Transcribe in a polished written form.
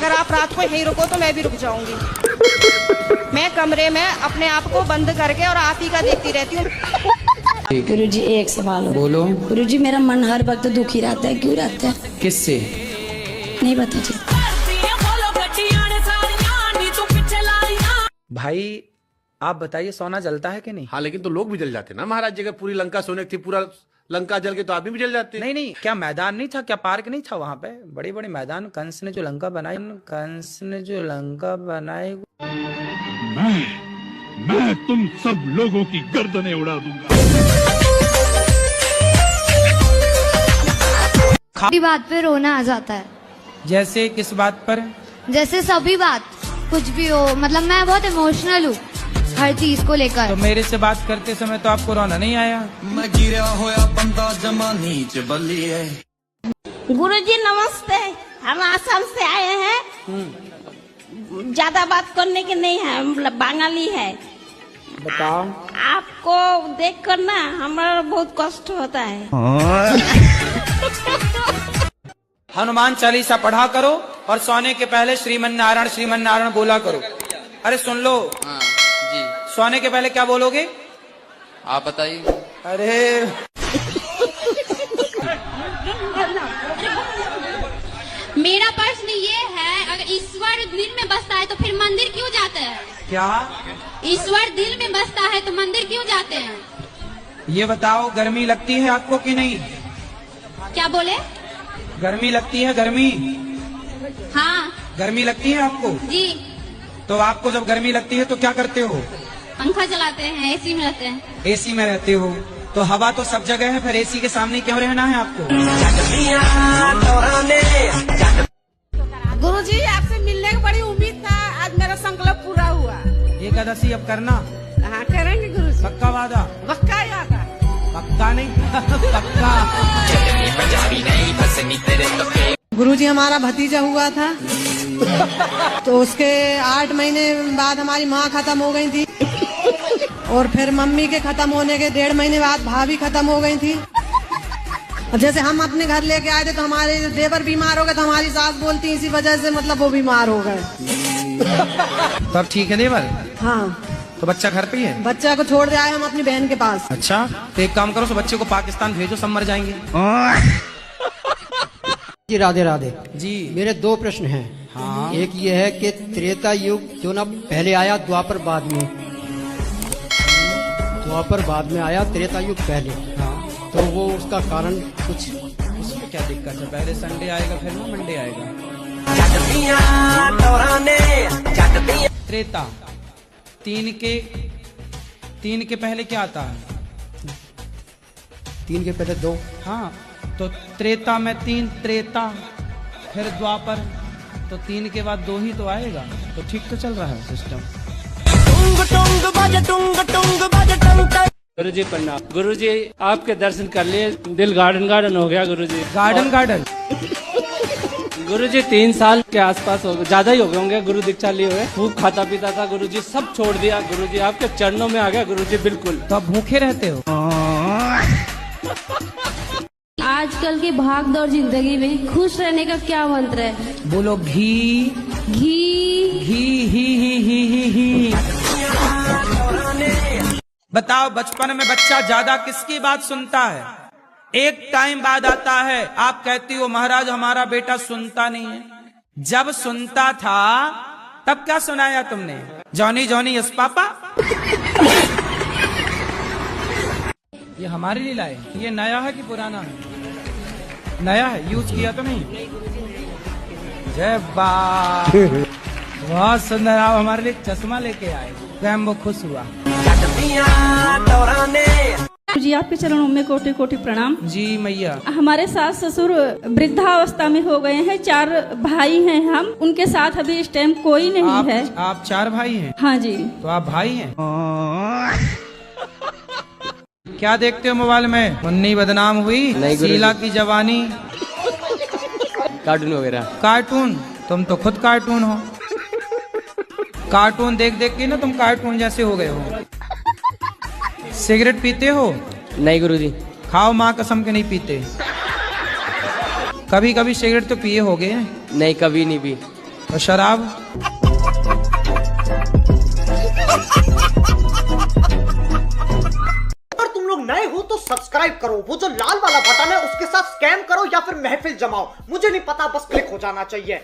अगर आप रात को यहीं रुको तो मैं भी रुक जाऊंगी। मैं कमरे में अपने आप को बंद करके और आप ही का देखती रहती हूँ। गुरुजी एक सवाल हो। बोलो। गुरुजी मेरा मन हर वक्त दुखी रहता है, क्यों रहता है? किससे? नहीं पता जी। भाई आप बताइए, सोना जलता है कि नहीं? हाँ, लेकिन तो लोग भी जल जाते ना महाराज जी। अगर पूरी लंका सोने की थी, पूरा लंका जल के तो आदमी भी जल जाते। नहीं नहीं, क्या मैदान नहीं था, क्या पार्क नहीं था वहां पे? बड़ी बड़ी मैदान। कंस ने जो लंका बनाई, मैं तुम सब लोगों की गर्दनें उड़ा दूंगा। बात पे रोना आ जाता है। जैसे किस बात पर? जैसे सभी बात, कुछ भी हो, मतलब मैं बहुत इमोशनल हूँ हर चीज को लेकर। तो मेरे से बात करते समय तो आपको रोना नहीं आया? मैं गिरा होया बंदा जमा नीच बली है। गुरुजी नमस्ते, हम आसाम से आए हैं। ज्यादा बात करने के नहीं है, मतलब बंगाली है। बताओ। आपको देख कर ना हमारा बहुत कष्ट होता है। हनुमान चालीसा पढ़ा करो और सोने के पहले श्रीमन नारायण बोला करो। अरे सुन लो। हाँ जी। सोने के पहले क्या बोलोगे? आप बताइए। अरे मेरा प्रश्न ये है, अगर ईश्वर दिल में बसता है तो फिर मंदिर क्यों जाते हैं? क्या? ईश्वर दिल में बसता है तो मंदिर क्यों जाते हैं? ये बताओ, गर्मी लगती है आपको कि नहीं? क्या बोले? गर्मी लगती है? गर्मी? हाँ गर्मी लगती है आपको? जी। तो आपको जब गर्मी लगती है तो क्या करते हो? पंखा चलाते हैं, एसी में रहते हैं। एसी में रहते हो तो हवा तो सब जगह है, फिर एसी के सामने क्यों रहना है आपको? गुरुजी आपसे मिलने की बड़ी उम्मीद था, आज मेरा संकल्प पूरा हुआ। एकादशी अब करना? हाँ करेंगे गुरुजी। पक्का वादा? पक्का ही आता। पक्का नहीं पक्का। गुरुजी हमारा भतीजा हुआ था तो उसके 8 महीने बाद हमारी माँ खत्म हो गई थी, और फिर मम्मी के खत्म होने के 1.5 महीने बाद भाभी खत्म हो गई थी। और जैसे हम अपने घर लेके आए थे तो हमारे देवर बीमार हो गए, तो हमारी सास बोलती इसी वजह से मतलब वो बीमार हो गए। तो अब ठीक है देवर? हाँ। तो बच्चा घर पे ही है? बच्चा को छोड़ आए हम अपनी बहन के पास। अच्छा, तो एक काम करो, तो बच्चे को पाकिस्तान भेजो, सब मर जाएंगे। जी राधे राधे जी। मेरे 2 प्रश्न हैं। हाँ। एक ये है कि त्रेता युग जो ना पहले आया, द्वापर बाद में। द्वापर बाद में आया, त्रेता युग पहले। हाँ। तो वो उसका कारण कुछ? उसमें क्या दिक्कत है? पहले संडे आएगा फिर ना मंडे आएगा। त्रेता 3 के पहले क्या आता है? 3 के पहले 2। हाँ, तो त्रेता में 3 त्रेता, फिर द्वापर, तो 3 के बाद 2 ही तो आएगा। तो ठीक तो चल रहा है सिस्टम। गुरुजी प्रणाम। गुरुजी आपके दर्शन कर लिए, दिल गार्डन हो गया गुरुजी। गार्डन गुरुजी 3 साल के आसपास हो गए, ज्यादा ही हो गए होंगे गुरु दीक्षा लिए हुए। खूब खाता पीता था गुरुजी, सब छोड़ दिया गुरुजी, आपके चरणों में आ गया गुरुजी बिल्कुल। तो आप भूखे रहते हो? आजकल की भागदौड़ जिंदगी में खुश रहने का क्या मंत्र है? बोलो घी घी ही। बताओ, बचपन में बच्चा ज्यादा किसकी बात सुनता है? एक टाइम बाद आता है, आप कहती हो महाराज हमारा बेटा सुनता नहीं है। जब सुनता था तब क्या सुनाया तुमने? Johnny Johnny yes papa. ये हमारी लीला है? ये नया है कि पुराना है? नया है, यूज किया तो नहीं? जय बाप। बहुत सुंदर। आप हमारे लिए चश्मा लेके आए, स्वयं वो खुश हुआ। जी आपके चरणों में कोटि कोटि प्रणाम। जी मैया। हमारे सास ससुर वृद्धावस्था में हो गए हैं, 4 भाई हैं हम, उनके साथ अभी इस टाइम कोई नहीं है। आप 4 भाई हैं? हाँ जी। तो आप भाई हैं? क्या देखते हो मोबाइल में? मुन्नी बदनाम हुई, शीला की जवानी, कार्टून वगैरह। कार्टून? तुम तो खुद कार्टून हो। कार्टून देख देख के ना तुम कार्टून जैसे हो गए हो। सिगरेट पीते हो? नहीं गुरुजी। खाओ माँ कसम के नहीं पीते। कभी कभी सिगरेट तो पिए होगे? नहीं, कभी नहीं पी। और शराब? अगर तुम लोग नए हो तो सब्सक्राइब करो, वो जो लाल वाला बटन है उसके साथ स्कैम करो या फिर महफिल जमाओ, मुझे नहीं पता, बस क्लिक हो जाना चाहिए।